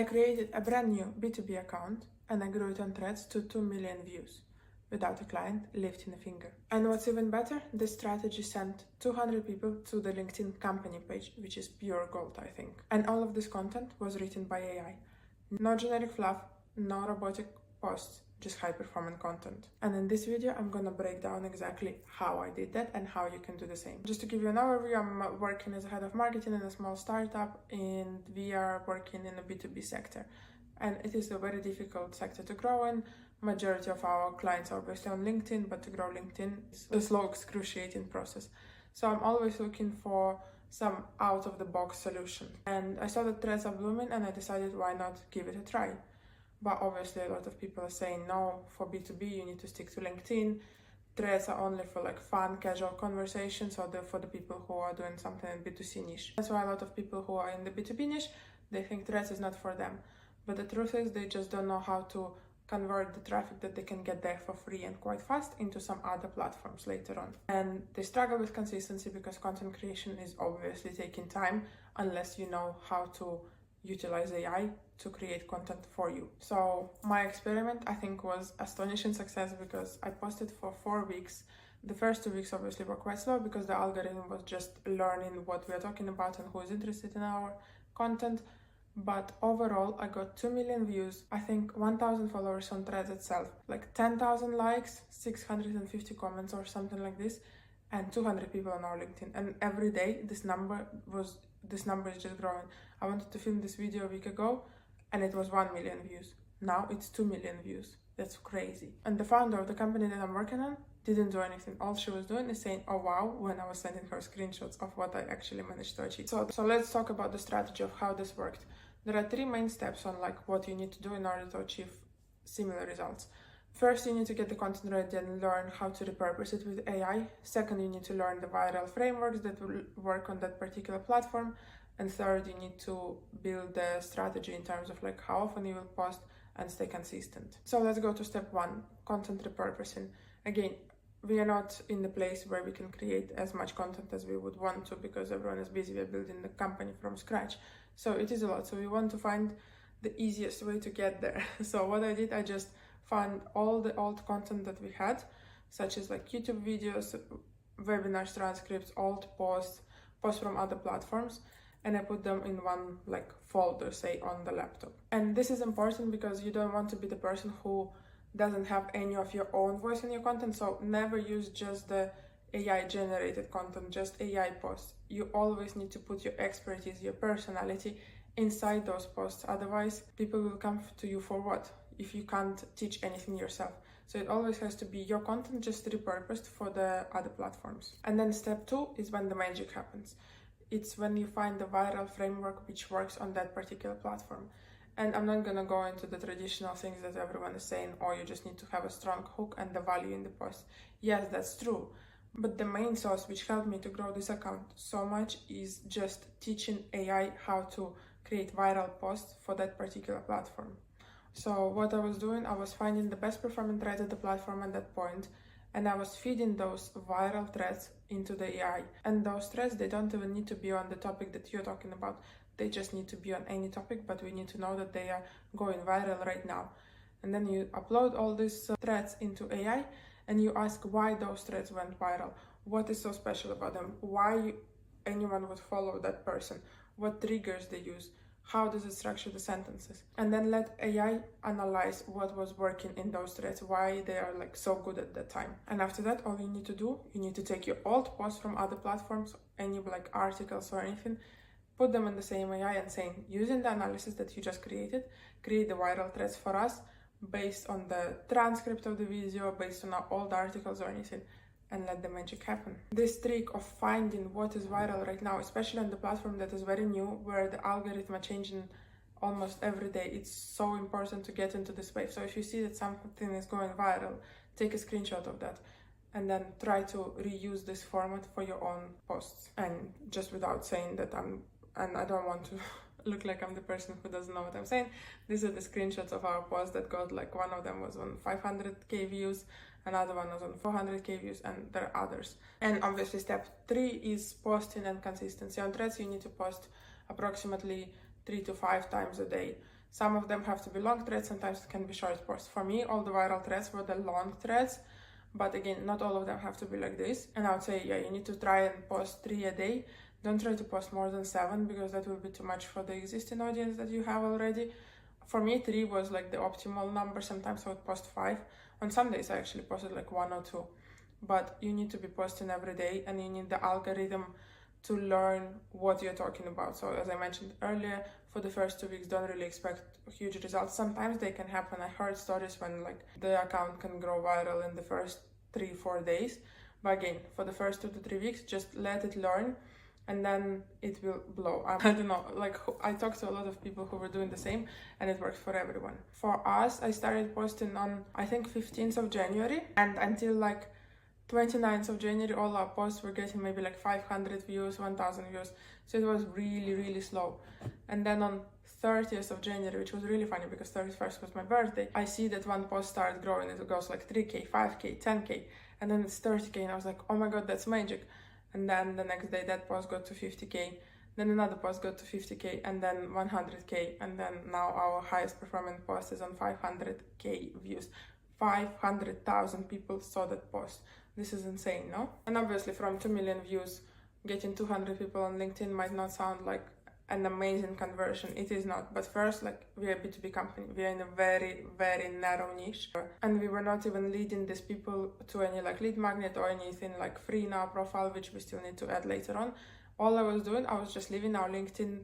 I created a brand new B2B account and I grew it on Threads to 2 million views without a client lifting a finger. And what's even better, this strategy sent 200 people to the LinkedIn company page, which is pure gold, I think. And all of this content was written by AI. No generic fluff, no robotic posts, just high-performance content. And in this video, I'm gonna break down exactly how I did that and how you can do the same. Just to give you an overview, I'm working as a head of marketing in a small startup, and we are working in a B2B sector. And it is a very difficult sector to grow in. Majority of our clients are obviously on LinkedIn, but to grow LinkedIn is a slow, excruciating process. So I'm always looking for some out-of-the-box solution. And I saw that Threads are blooming, and I decided why not give it a try. But obviously a lot of people are saying no, for B2B you need to stick to LinkedIn. Threads are only for like fun, casual conversations, or for the people who are doing something in B2C niche. That's why a lot of people who are in the B2B niche, they think Threads is not for them. But the truth is they just don't know how to convert the traffic that they can get there for free and quite fast into some other platforms later on. And they struggle with consistency because content creation is obviously taking time unless you know how to utilize AI to create content for you. So my experiment, I think, was astonishing success because I posted for 4 weeks. The first 2 weeks obviously were quite slow because the algorithm was just learning what we are talking about and who is interested in our content. But overall, I got 2 million views, I think 1,000 followers on Threads itself, like 10,000 likes, 650 comments or something like this, and 200 people on our LinkedIn. And every day this number is just growing. I wanted to film this video a week ago and it was 1 million views. Now it's 2 million views. That's crazy. And the founder of the company that I'm working on didn't do anything. All she was doing is saying, oh wow, when I was sending her screenshots of what I actually managed to achieve. So let's talk about the strategy of how this worked. There are 3 main steps on like what you need to do in order to achieve similar results. First, you need to get the content ready and learn how to repurpose it with AI. Second, you need to learn the viral frameworks that will work on that particular platform. And third, you need to build the strategy in terms of like how often you will post and stay consistent. So let's go to step 1, content repurposing. Again, we are not in the place where we can create as much content as we would want to because everyone is busy. We're building the company from scratch. So it is a lot. So we want to find the easiest way to get there. So what I did, I just found all the old content that we had, such as like YouTube videos, webinars, transcripts, old posts from other platforms, and I put them in one like folder, say on the laptop. And this is important because you don't want to be the person who doesn't have any of your own voice in your content. So never use just the AI generated content, just AI posts. You always need to put your expertise, your personality inside those posts. Otherwise, people will come to you for what? If you can't teach anything yourself. So it always has to be your content just repurposed for the other platforms. And then step 2 is when the magic happens. It's when you find the viral framework which works on that particular platform. And I'm not gonna go into the traditional things that everyone is saying, oh, you just need to have a strong hook and the value in the post. Yes, that's true. But the main source which helped me to grow this account so much is just teaching AI how to create viral posts for that particular platform. So what I was doing, I was finding the best performing threads at the platform at that point, and I was feeding those viral threads into the AI. And those threads, they don't even need to be on the topic that you're talking about. They just need to be on any topic, but we need to know that they are going viral right now. And then you upload all these threads into AI and you ask why those threads went viral. What is so special about them? Why anyone would follow that person? What triggers they use? How does it structure the sentences? And then let AI analyze what was working in those threads, why they are like so good at that time. And after that, all you need to do, you need to take your old posts from other platforms, any like articles or anything, put them in the same AI and saying, using the analysis that you just created, create the viral threads for us based on the transcript of the video, based on our old articles or anything, and let the magic happen. This trick of finding what is viral right now, especially on the platform that is very new, where the algorithm are changing almost every day, it's so important to get into this wave. So if you see that something is going viral, take a screenshot of that and then try to reuse this format for your own posts. And just without saying that I don't want to look like I'm the person who doesn't know what I'm saying, these are the screenshots of our posts that got like, one of them was on 500k views, another one was on 400k views, and there are others. And obviously step 3 is posting and consistency. On Threads you need to post approximately 3 to 5 times a day. Some of them have to be long threads, sometimes it can be short posts. For me, all the viral threads were the long threads, but again, not all of them have to be like this. And I would say, yeah, you need to try and post 3 a day. Don't try to post more than 7 because that will be too much for the existing audience that you have already. For me, 3 was like the optimal number. Sometimes I would post 5. On some days I actually posted like 1 or 2. But you need to be posting every day, and you need the algorithm to learn what you're talking about. So as I mentioned earlier, for the first 2 weeks, don't really expect huge results. Sometimes they can happen. I heard stories when like the account can grow viral in the first 3-4 days. But again, for the first 2 to 3 weeks, just let it learn, and then it will blow. I don't know, like I talked to a lot of people who were doing the same, and it works for everyone. For us, I started posting on, I think, 15th of January, and until like 29th of January, all our posts were getting maybe like 500 views, 1000 views. So it was really, really slow. And then on 30th of January, which was really funny because 31st was my birthday, I see that one post started growing. It goes like 3K, 5K, 10K, and then it's 30K. And I was like, oh my God, that's magic. And then the next day that post got to 50K. Then another post got to 50K, and then 100K. And then now our highest performing post is on 500K views. 500,000 people saw that post. This is insane, no? And obviously from 2 million views, getting 200 people on LinkedIn might not sound like an amazing conversion. It is not. But first, like, we are a B2B company. We are in a very, very narrow niche. And we were not even leading these people to any like lead magnet or anything like free in our profile, which we still need to add later on. All I was doing, I was just leaving our LinkedIn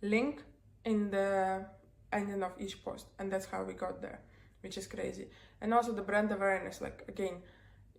link in the ending of each post. And that's how we got there, which is crazy. And also the brand awareness, like, again,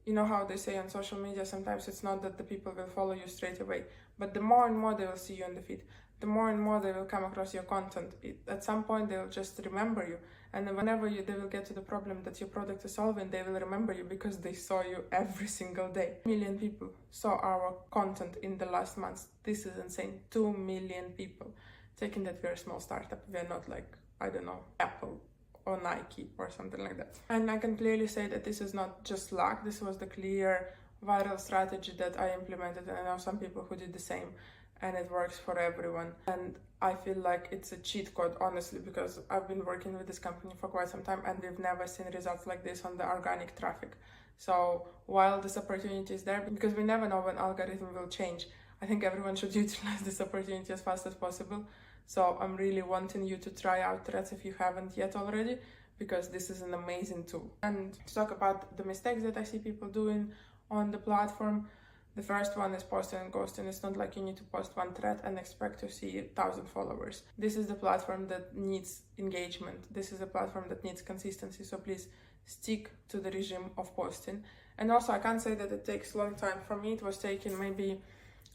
you know how they say on social media, sometimes it's not that the people will follow you straight away, but the more and more they will see you on the feed, the more and more they will come across your content. At some point, they will just remember you. And then whenever they will get to the problem that your product is solving, they will remember you because they saw you every single day. 2 million people saw our content in the last months. This is insane. 2 million people. Taking that we're a small startup, we're not like, I don't know, Apple or Nike or something like that. And I can clearly say that this is not just luck. This was the clear viral strategy that I implemented, and I know some people who did the same, and it works for everyone. And I feel like it's a cheat code, honestly, because I've been working with this company for quite some time, and we've never seen results like this on the organic traffic. So while this opportunity is there, because we never know when algorithm will change, I think everyone should utilize this opportunity as fast as possible. So I'm really wanting you to try out Threads if you haven't yet already, because this is an amazing tool. And to talk about the mistakes that I see people doing on the platform, the first one is posting and ghosting. It's not like you need to post one thread and expect to see 1,000 followers. This is the platform that needs engagement. This is a platform that needs consistency. So please stick to the regime of posting. And also, I can't say that it takes a long time. For me, it was taking maybe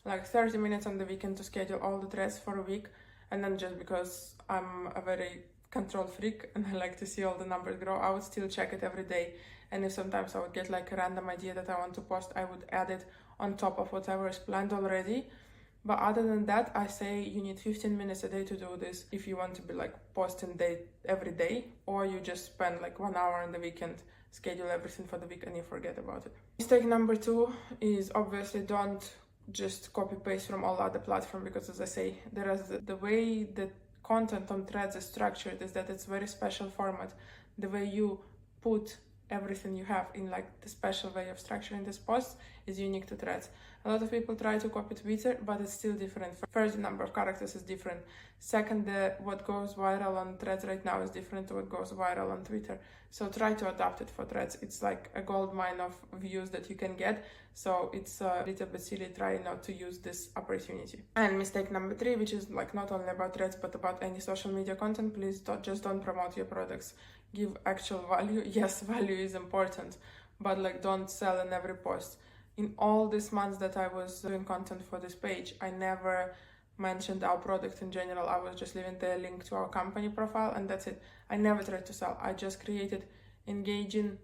like 30 minutes on the weekend to schedule all the threads for a week. And then just because I'm a very control freak and I like to see all the numbers grow, I would still check it every day. And if sometimes I would get like a random idea that I want to post, I would add it on top of whatever is planned already. But other than that, I say you need 15 minutes a day to do this if you want to be like posting every day, or you just spend like 1 hour on the weekend, schedule everything for the week, and you forget about it. Mistake number 2 is obviously don't just copy paste from all other platforms, because as I say, there is the way that content on Threads is structured is that it's very special format. The way you put everything you have in like the special way of structuring this post is unique to Threads. A lot of people try to copy Twitter, but it's still different. First, the number of characters is different. Second, what goes viral on Threads right now is different to what goes viral on Twitter. So try to adapt it for Threads. It's like a gold mine of views that you can get. So it's a little bit silly trying not to use this opportunity. And mistake number 3, which is like not only about Threads, but about any social media content, please don't promote your products. Give actual value. Yes, value is important, but like don't sell in every post. In all these months that I was doing content for this page, I never mentioned our product in general. I was just leaving the link to our company profile, and that's it. I never tried to sell. I just created engaging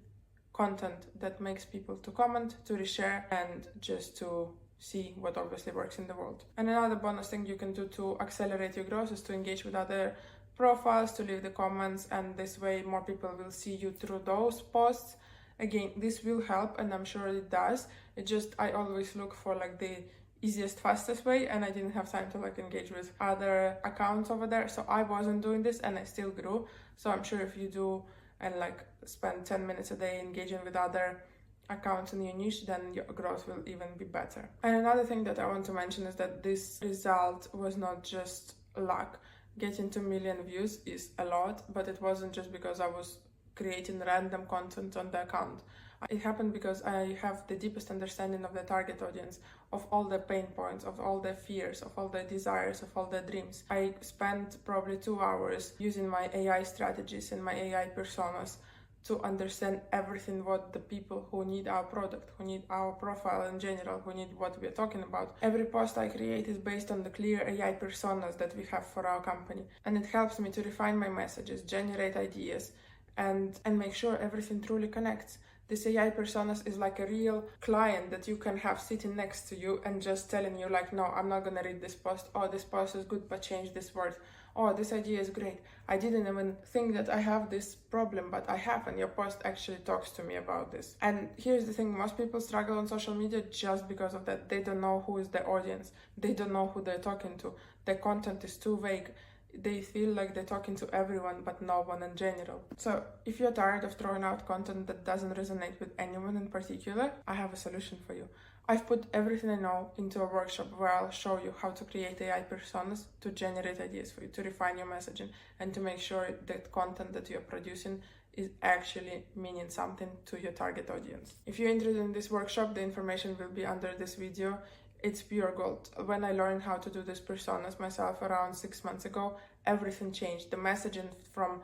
content that makes people to comment, to reshare, and just to see what obviously works in the world. And another bonus thing you can do to accelerate your growth is to engage with other profiles, to leave the comments, and this way more people will see you through those posts. Again, this will help, and I'm sure it does. I always look for like the easiest, fastest way, and I didn't have time to like engage with other accounts over there, so I wasn't doing this and I still grew. So I'm sure if you do and like spend 10 minutes a day engaging with other accounts in your niche, then your growth will even be better. And another thing that I want to mention is that this result was not just luck. Getting 2 million views is a lot, but it wasn't just because I was creating random content on the account. It happened because I have the deepest understanding of the target audience, of all the pain points, of all the fears, of all the desires, of all the dreams. I spent probably 2 hours using my AI strategies and my AI personas to understand everything what the people who need our product, who need our profile in general, who need what we're talking about. Every post I create is based on the clear AI personas that we have for our company. And it helps me to refine my messages, generate ideas, and make sure everything truly connects. This AI personas is like a real client that you can have sitting next to you and just telling you like, no, I'm not gonna read this post. Oh, this post is good, but change this word. Oh, this idea is great. I didn't even think that I have this problem, but I have, and your post actually talks to me about this. And here's the thing, most people struggle on social media just because of that. They don't know who is the audience. They don't know who they're talking to. The content is too vague. They feel like they're talking to everyone, but no one in general. So if you're tired of throwing out content that doesn't resonate with anyone in particular, I have a solution for you. I've put everything I know into a workshop where I'll show you how to create AI personas, to generate ideas for you, to refine your messaging, and to make sure that content that you're producing is actually meaning something to your target audience. If you're interested in this workshop, the information will be under this video. It's pure gold. When I learned how to do these personas myself around 6 months ago, everything changed. The messaging from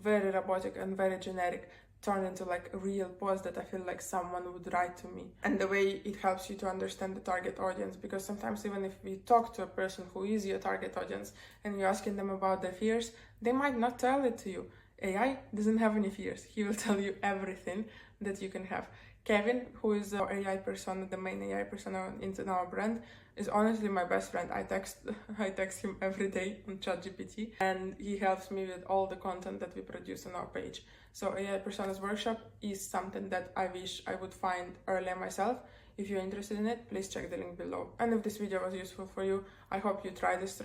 very robotic and very generic turned into like a real post that I feel like someone would write to me. And the way it helps you to understand the target audience, because sometimes even if we talk to a person who is your target audience and you're asking them about their fears, they might not tell it to you. AI doesn't have any fears. He will tell you everything that you can have. Kevin, who is our AI persona, the main AI persona in our brand, is honestly my best friend. I text him every day on ChatGPT, and he helps me with all the content that we produce on our page. So AI Personas Workshop is something that I wish I would find earlier myself. If you're interested in it, please check the link below. And if this video was useful for you, I hope you try this